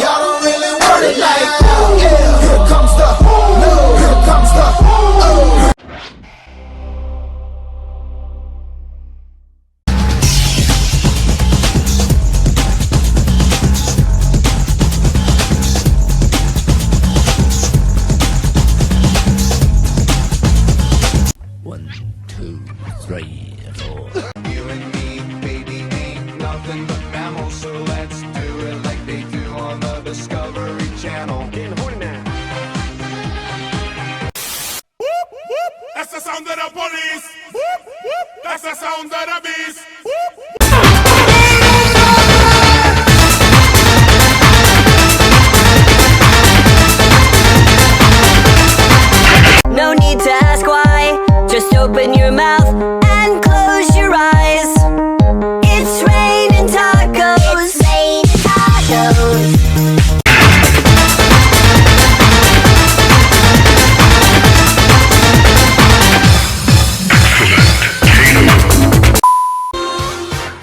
y'all don't really want it like that. Yeah, here comes the, no, here comes the, oh. One, two, three, four. You and me, baby, ain't nothing but mammals, so let's do it like they do on the Discovery Channel. Getting horny now. Whoop, whoop. That's the sound of the police. Whoop, whoop. That's the sound of the beast. Whoop. No need to ask why, just open your mouth and close your eyes. It's raining tacos, it's raining tacos.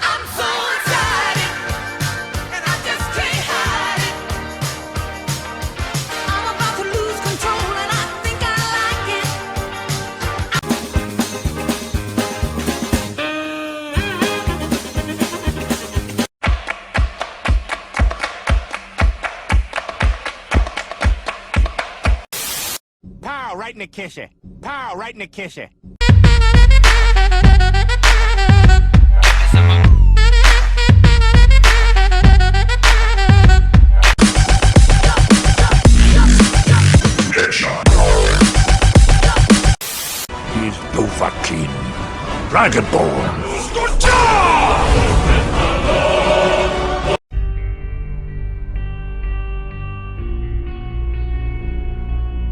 I'm so excited, and I just can't hide it. I'm about to lose control, and I think I like it. Pow, right in the kisser. Pow, right in the kisser. He's Dovahkiin, Dragonborn.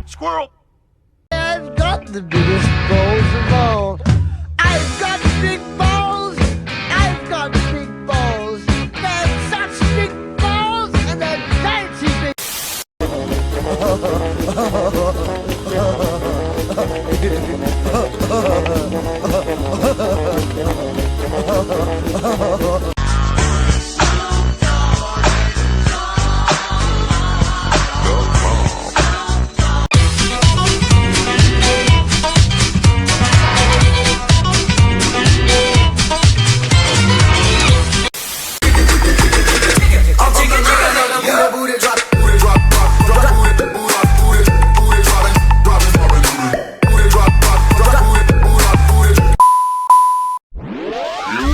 Squirrel. I've got the biggest balls of all. I've got big balls. I've got big balls. They're such big balls, and they're fancy big.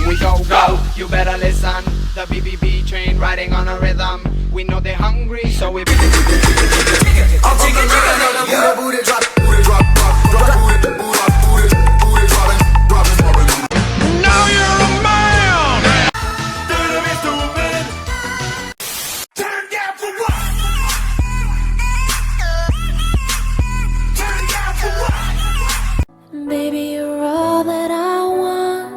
We go, go, you better listen. The BBB train riding on a rhythm. We know they're hungry, so we Now you're a man. Don't be stupid. Turn down for what? Turn down for what? Baby, you're all that I want.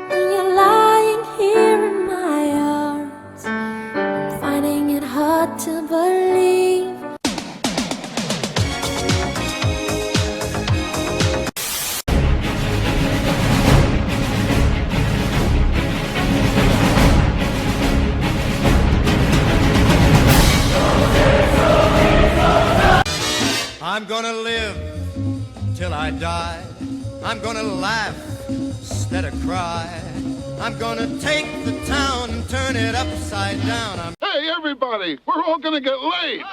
When you're lying here in my arms, I'm finding it hard to believe. I'm gonna live till I die. I'm gonna laugh instead of cry. I'm gonna take the town and turn it upside down. Hey, everybody, we're all gonna get laid.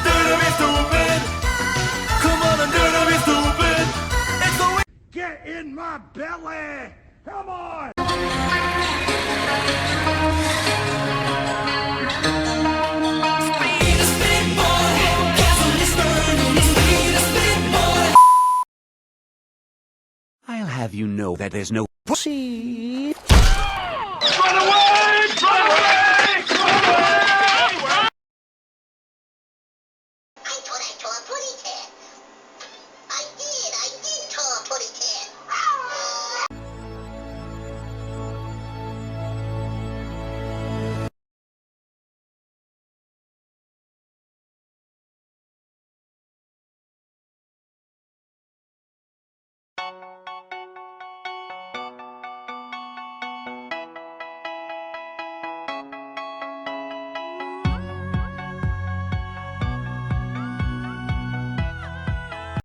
Don't be stupid. Come on and don't be stupid. It's the way. Get in my belly. Come on. I'll have you know that there's no pussy